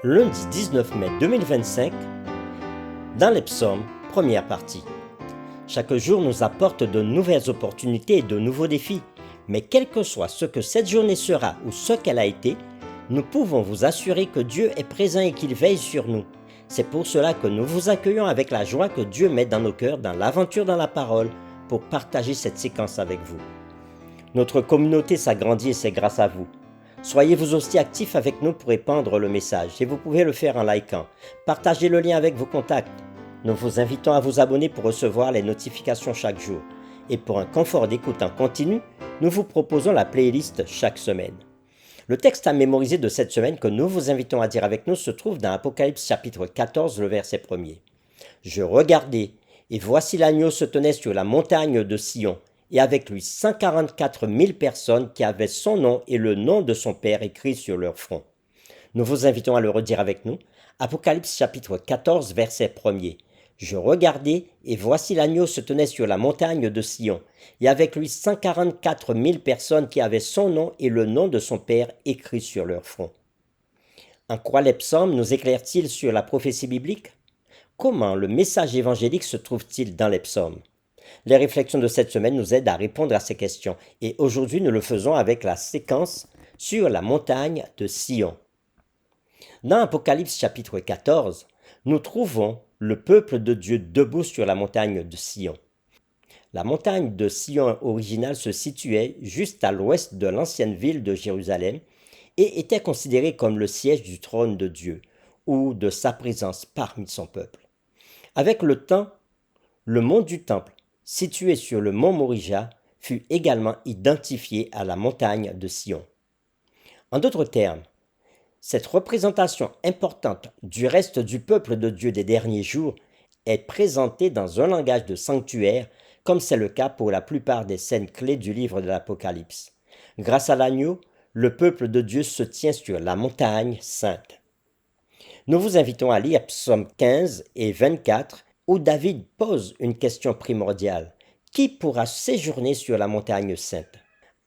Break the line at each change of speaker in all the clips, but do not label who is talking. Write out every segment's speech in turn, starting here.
lundi 19 mai 2025, dans les psaumes, première partie. Chaque jour nous apporte de nouvelles opportunités et de nouveaux défis, mais quel que soit ce que cette journée sera ou ce qu'elle a été, nous pouvons vous assurer que Dieu est présent et qu'il veille sur nous. C'est pour cela que nous vous accueillons avec la joie que Dieu met dans nos cœurs dans l'aventure dans la parole pour partager cette séquence avec vous. Notre communauté s'agrandit et c'est grâce à vous. Soyez vous aussi actifs avec nous pour répandre le message et vous pouvez le faire en likant. Partagez le lien avec vos contacts. Nous vous invitons à vous abonner pour recevoir les notifications chaque jour. Et pour un confort d'écoute en continu, nous vous proposons la playlist chaque semaine. Le texte à mémoriser de cette semaine que nous vous invitons à dire avec nous se trouve dans Apocalypse chapitre 14, le verset 1er. Je regardai, et voici l'agneau se tenait sur la montagne de Sion, et avec lui 144 000 personnes qui avaient son nom et le nom de son Père écrit sur leur front. Nous vous invitons à le redire avec nous. Apocalypse chapitre 14, verset 1er. Je regardai, et voici l'agneau se tenait sur la montagne de Sion, et avec lui 144 000 personnes qui avaient son nom et le nom de son Père écrit sur leur front. En quoi les psaumes nous éclairent-ils sur la prophétie biblique? Comment le message évangélique se trouve-t-il dans les psaumes? Les réflexions de cette semaine nous aident à répondre à ces questions, et aujourd'hui nous le faisons avec la séquence sur la montagne de Sion. Dans Apocalypse chapitre 14, nous trouvons le peuple de Dieu debout sur la montagne de Sion. La montagne de Sion originale se situait juste à l'ouest de l'ancienne ville de Jérusalem et était considérée comme le siège du trône de Dieu ou de sa présence parmi son peuple. Avec le temps, le mont du Temple, situé sur le mont Morija, fut également identifié à la montagne de Sion. En d'autres termes, cette représentation importante du reste du peuple de Dieu des derniers jours est présentée dans un langage de sanctuaire, comme c'est le cas pour la plupart des scènes clés du livre de l'Apocalypse. Grâce à l'agneau, le peuple de Dieu se tient sur la montagne sainte. Nous vous invitons à lire Psaume 15 et 24, où David pose une question primordiale. Qui pourra séjourner sur la montagne sainte?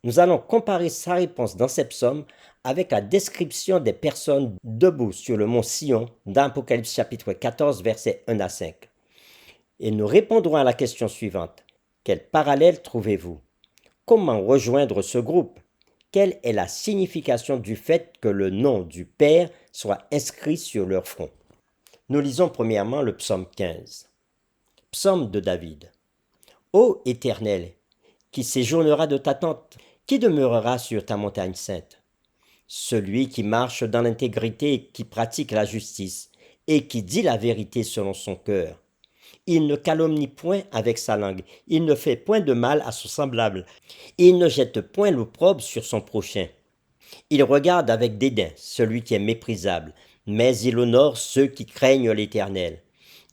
Nous allons comparer sa réponse dans ces psaumes avec la description des personnes debout sur le mont Sion dans Apocalypse chapitre 14, versets 1 à 5. Et nous répondrons à la question suivante. Quel parallèle trouvez-vous? Comment rejoindre ce groupe? Quelle est la signification du fait que le nom du Père soit inscrit sur leur front? Nous lisons premièrement le psaume 15. Psaume de David. Ô Éternel, qui séjournera de ta tente, qui demeurera sur ta montagne sainte? Celui qui marche dans l'intégrité et qui pratique la justice, et qui dit la vérité selon son cœur. Il ne calomnie point avec sa langue, il ne fait point de mal à son semblable, il ne jette point l'opprobre sur son prochain. Il regarde avec dédain celui qui est méprisable, mais il honore ceux qui craignent l'Éternel.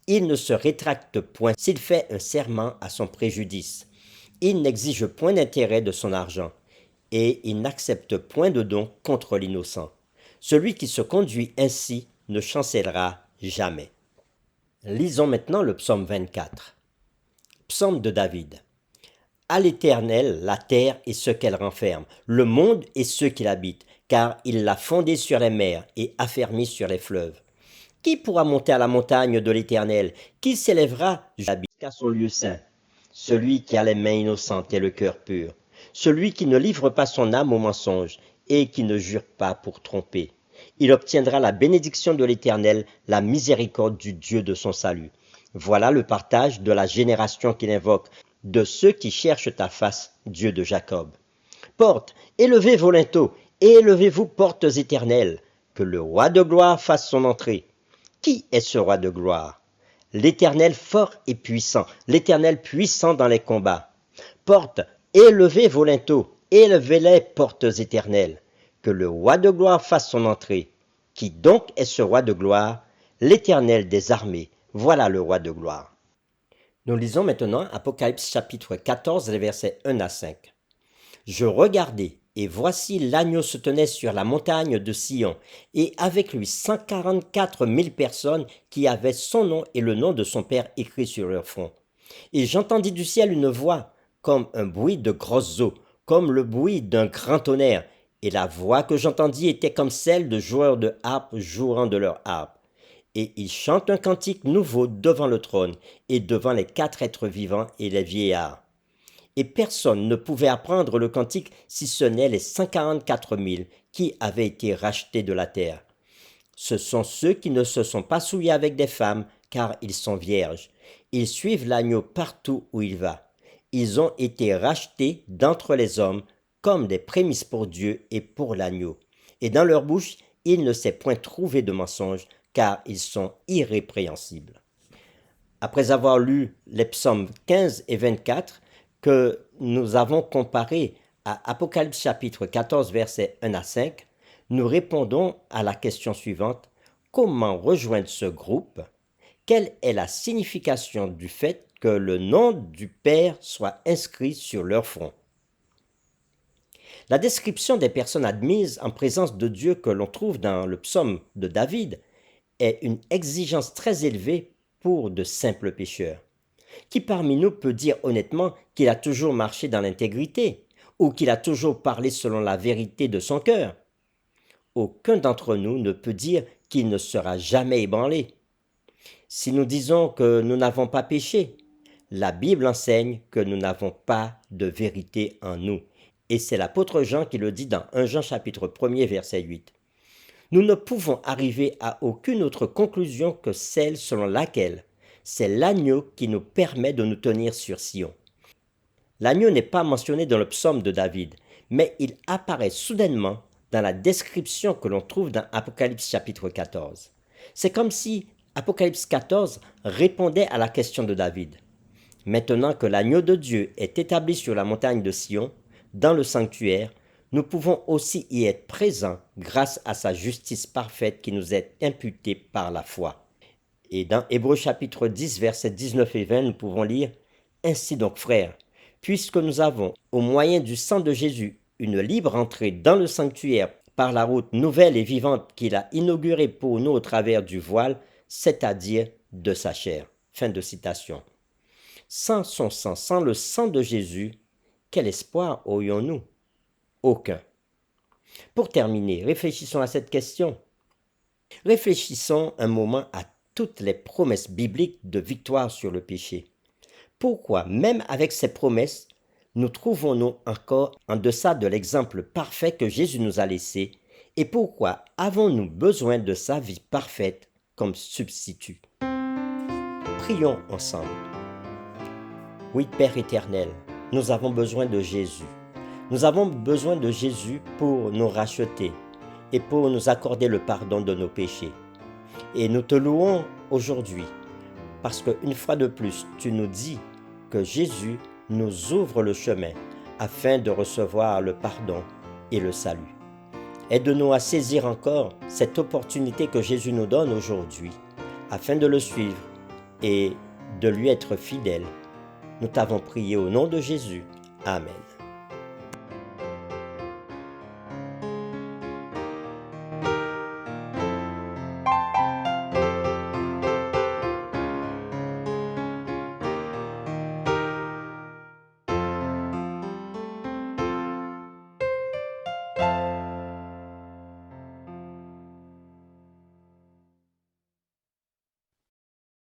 Il ne se rétracte point s'il fait un serment à son préjudice. Il n'exige point d'intérêt de son argent, et il n'accepte point de don contre l'innocent. Celui qui se conduit ainsi ne chancellera jamais. Lisons maintenant le psaume 24. Psaume de David. À l'Éternel la terre et ce qu'elle renferme, le monde et ceux qui l'habitent, car il l'a fondé sur les mers et affermi sur les fleuves. Qui pourra monter à la montagne de l'Éternel? Qui s'élèvera jusqu'à son lieu saint? Celui qui a les mains innocentes et le cœur pur. Celui qui ne livre pas son âme au mensonge et qui ne jure pas pour tromper. Il obtiendra la bénédiction de l'Éternel, la miséricorde du Dieu de son salut. Voilà le partage de la génération qu'il invoque, de ceux qui cherchent ta face, Dieu de Jacob. Portes, élevez vos linteaux, et élevez-vous portes éternelles, que le roi de gloire fasse son entrée. Qui est ce roi de gloire? L'Éternel fort et puissant, l'Éternel puissant dans les combats. Portes, élevez vos linteaux, élevez-les portes éternelles, que le roi de gloire fasse son entrée. Qui donc est ce roi de gloire? L'Éternel des armées, voilà le roi de gloire. Nous lisons maintenant Apocalypse chapitre 14, les versets 1 à 5. Je regardai, et voici l'agneau se tenait sur la montagne de Sion, et avec lui 144 000 personnes qui avaient son nom et le nom de son Père écrit sur leur front. Et j'entendis du ciel une voix, comme un bruit de grosses eaux, comme le bruit d'un grand tonnerre, Et la voix que j'entendis était comme celle de joueurs de harpe jouant de leur harpe. Et ils chantent un cantique nouveau devant le trône et devant les 4 êtres vivants et les vieillards. Et personne ne pouvait apprendre le cantique si ce n'est les 144 000 qui avaient été rachetés de la terre. Ce sont ceux qui ne se sont pas souillés avec des femmes, car ils sont vierges. Ils suivent l'agneau partout où il va. Ils ont été rachetés d'entre les hommes comme des prémices pour Dieu et pour l'agneau. Et dans leur bouche, il ne s'est point trouvé de mensonge, car ils sont irrépréhensibles. Après avoir lu les psaumes 15 et 24, que nous avons comparés à Apocalypse chapitre 14, versets 1 à 5, nous répondons à la question suivante: comment rejoindre ce groupe? Quelle est la signification du fait que le nom du Père soit inscrit sur leur front? La description des personnes admises en présence de Dieu que l'on trouve dans le psaume de David est une exigence très élevée pour de simples pécheurs. Qui parmi nous peut dire honnêtement qu'il a toujours marché dans l'intégrité ou qu'il a toujours parlé selon la vérité de son cœur? Aucun d'entre nous ne peut dire qu'il ne sera jamais ébranlé. Si nous disons que nous n'avons pas péché, la Bible enseigne que nous n'avons pas de vérité en nous. Et c'est l'apôtre Jean qui le dit dans 1 Jean chapitre 1er verset 8. Nous ne pouvons arriver à aucune autre conclusion que celle selon laquelle c'est l'agneau qui nous permet de nous tenir sur Sion. L'agneau n'est pas mentionné dans le psaume de David, mais il apparaît soudainement dans la description que l'on trouve dans Apocalypse chapitre 14. C'est comme si Apocalypse 14 répondait à la question de David. Maintenant que l'agneau de Dieu est établi sur la montagne de Sion, dans le sanctuaire, nous pouvons aussi y être présents grâce à sa justice parfaite qui nous est imputée par la foi. Et dans Hébreux chapitre 10, versets 19 et 20, nous pouvons lire: « Ainsi donc, frères, puisque nous avons, au moyen du sang de Jésus, une libre entrée dans le sanctuaire par la route nouvelle et vivante qu'il a inaugurée pour nous au travers du voile, c'est-à-dire de sa chair. » Fin de citation. Sans son sang, sans le sang de Jésus, quel espoir aurions-nous? Aucun. Pour terminer, réfléchissons à cette question. Réfléchissons un moment à toutes les promesses bibliques de victoire sur le péché. Pourquoi, même avec ces promesses, nous trouvons-nous encore en deçà de l'exemple parfait que Jésus nous a laissé, et pourquoi avons-nous besoin de sa vie parfaite comme substitut? Prions ensemble. Oui, Père éternel, nous avons besoin de Jésus. Nous avons besoin de Jésus pour nous racheter et pour nous accorder le pardon de nos péchés. Et nous te louons aujourd'hui parce qu'une fois de plus, tu nous dis que Jésus nous ouvre le chemin afin de recevoir le pardon et le salut. Aide-nous à saisir encore cette opportunité que Jésus nous donne aujourd'hui afin de le suivre et de lui être fidèle. Nous t'avons prié au nom de Jésus. Amen.